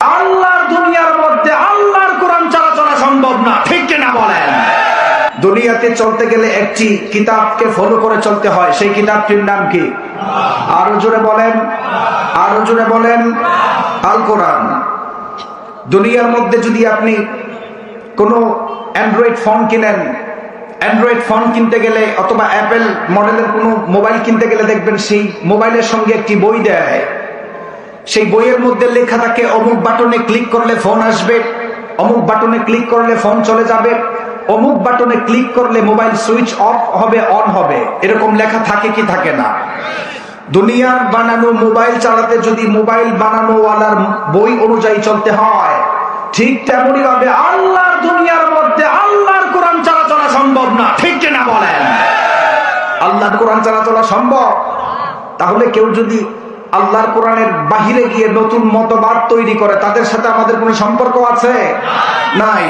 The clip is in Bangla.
আল্লাহর দুনিয়ার মধ্যে আল্লাহর কোরআন ছাড়া চলা সম্ভব না, ঠিক কিনা বলেন? দুনিয়াতে চলতে গেলে একটি কিতাবকে ফলো করে চলতে হয়, সেই কিতাবটির নাম কি? আরো জোরে বলেন, আরো জোরে বলেন, আল কোরআন। দুনিয়ার মধ্যে যদি আপনি কোন অ্যান্ড্রয়েড ফোন কিনেন, অ্যান্ড্রয়েড ফোন কিনতে গেলে অথবা অ্যাপেল মডেলের কোনো মোবাইল কিনতে গেলে দেখবেন সেই মোবাইলের সঙ্গে একটি বই দেয়। সেই বইয়ের মধ্যে লেখা থাকে অমুক বাটনে ক্লিক করলে ফোন আসবে, অমুক বাটনে ক্লিক করলে ফোন চলে যাবে, অমুক বাটনে ক্লিক করলে মোবাইল সুইচ অফ হবে, অন হবে। এরকম লেখা থাকে কি থাকে না? দুনিয়ার বানানো মোবাইল চালাতে যদি মোবাইল বানানোওয়ালার বই অনুযায়ী চলতে হয়, ঠিক তেমনি ভাবে আল্লাহর দুনিয়ার মধ্যে আল্লাহর কোরআন ছাড়া চলা সম্ভব না, ঠিক কিনা বলেন? আল্লাহর কোরআন ছাড়া চলা সম্ভব? তাহলে কেউ যদি আল্লাহর কোরআনের বাহিরে গিয়ে নতুন মতবাদ তৈরি করে, তাদের সাথে আমাদের কোনো সম্পর্ক আছে? নাই।